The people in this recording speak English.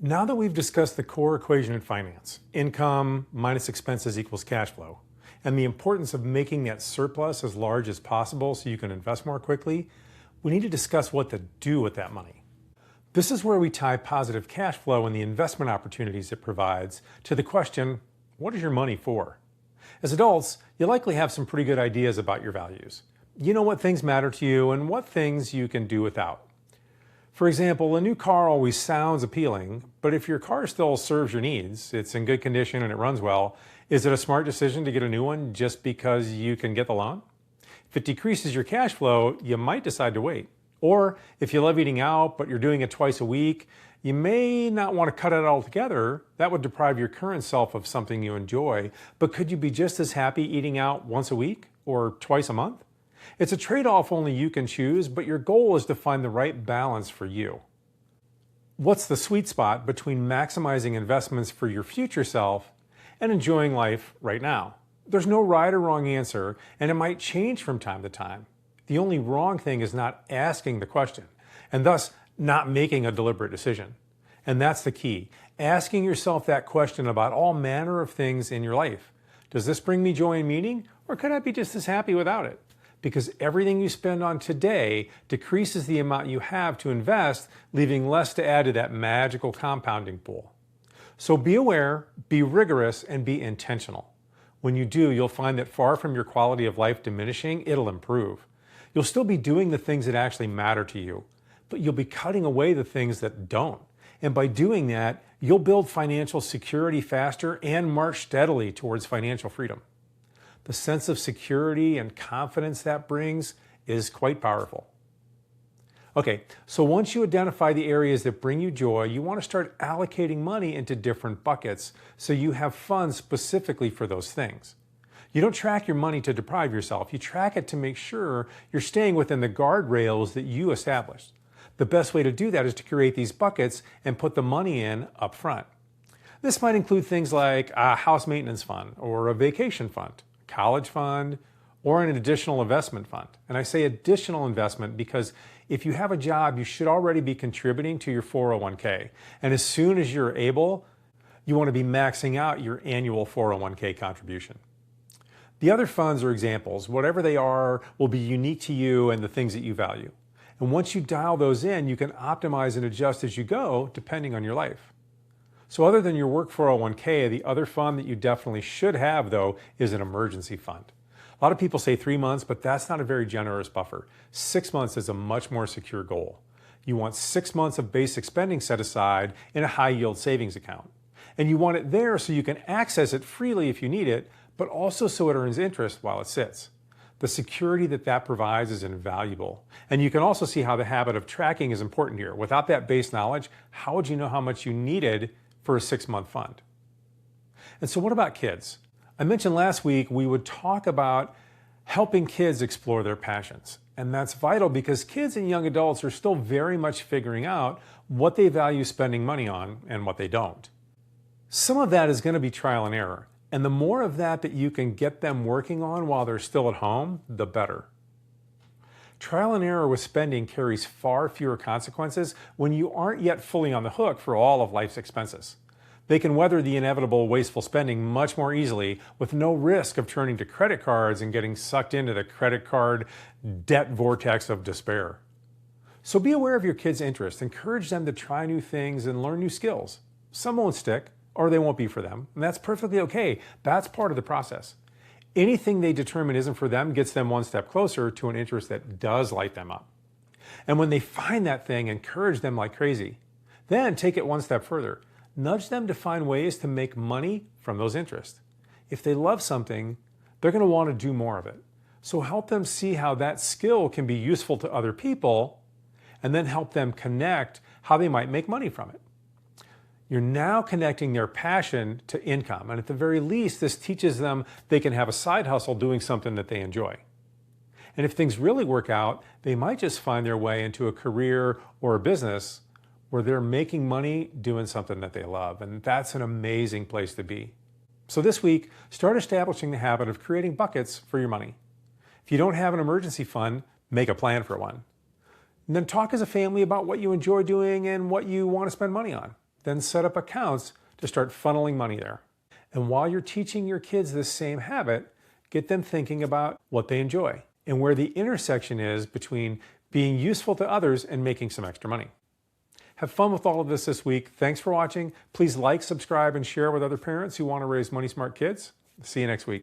Now that we've discussed the core equation in finance, income minus expenses equals cash flow, and the importance of making that surplus as large as possible so you can invest more quickly, we need to discuss what to do with that money. This is where we tie positive cash flow and the investment opportunities it provides to the question, what is your money for? As adults, you likely have some pretty good ideas about your values. You know what things matter to you and what things you can do without. For example, a new car always sounds appealing, but if your car still serves your needs, it's in good condition and it runs well, is it a smart decision to get a new one just because you can get the loan? If it decreases your cash flow, you might decide to wait. Or if you love eating out, but you're doing it twice a week, you may not want to cut it altogether. That would deprive your current self of something you enjoy, but could you be just as happy eating out once a week or twice a month? It's a trade-off only you can choose, but your goal is to find the right balance for you. What's the sweet spot between maximizing investments for your future self and enjoying life right now? There's no right or wrong answer, and it might change from time to time. The only wrong thing is not asking the question, and thus not making a deliberate decision. And that's the key, asking yourself that question about all manner of things in your life. Does this bring me joy and meaning, or could I be just as happy without it? Because everything you spend on today decreases the amount you have to invest, leaving less to add to that magical compounding pool. So be aware, be rigorous, and be intentional. When you do, you'll find that far from your quality of life diminishing, it'll improve. You'll still be doing the things that actually matter to you, but you'll be cutting away the things that don't. And by doing that, you'll build financial security faster and march steadily towards financial freedom. The sense of security and confidence that brings is quite powerful. Okay, so once you identify the areas that bring you joy, you want to start allocating money into different buckets so you have funds specifically for those things. You don't track your money to deprive yourself. You track it to make sure you're staying within the guardrails that you established. The best way to do that is to create these buckets and put the money in up front. This might include things like a house maintenance fund or a vacation fund, college fund, or an additional investment fund. And I say additional investment because if you have a job, you should already be contributing to your 401k. And as soon as you're able, you want to be maxing out your annual 401k contribution. The other funds are examples. Whatever they are will be unique to you and the things that you value. And once you dial those in, you can optimize and adjust as you go, depending on your life. So other than your work 401k, the other fund that you definitely should have, though, is an emergency fund. A lot of people say 3 months, but that's not a very generous buffer. 6 months is a much more secure goal. You want 6 months of basic spending set aside in a high-yield savings account. And you want it there so you can access it freely if you need it, but also so it earns interest while it sits. The security that provides is invaluable. And you can also see how the habit of tracking is important here. Without that base knowledge, how would you know how much you needed for a 6-month fund? And so what about kids? I mentioned last week we would talk about helping kids explore their passions. And that's vital because kids and young adults are still very much figuring out what they value spending money on and what they don't. Some of that is going to be trial and error. And the more of that you can get them working on while they're still at home, the better. Trial and error with spending carries far fewer consequences when you aren't yet fully on the hook for all of life's expenses. They can weather the inevitable wasteful spending much more easily with no risk of turning to credit cards and getting sucked into the credit card debt vortex of despair. So be aware of your kids' interests. Encourage them to try new things and learn new skills. Some won't stick, or they won't be for them, and that's perfectly okay. That's part of the process. Anything they determine isn't for them gets them one step closer to an interest that does light them up. And when they find that thing, encourage them like crazy. Then take it one step further. Nudge them to find ways to make money from those interests. If they love something, they're going to want to do more of it. So help them see how that skill can be useful to other people, and then help them connect how they might make money from it. You're now connecting their passion to income, and at the very least, this teaches them they can have a side hustle doing something that they enjoy. And if things really work out, they might just find their way into a career or a business where they're making money doing something that they love, and that's an amazing place to be. So this week, start establishing the habit of creating buckets for your money. If you don't have an emergency fund, make a plan for one. And then talk as a family about what you enjoy doing and what you want to spend money on. then set up accounts to start funneling money there. And while you're teaching your kids this same habit, get them thinking about what they enjoy and where the intersection is between being useful to others and making some extra money. Have fun with all of this week. Thanks for watching. Please like, subscribe, and share with other parents who want to raise money smart kids. See you next week.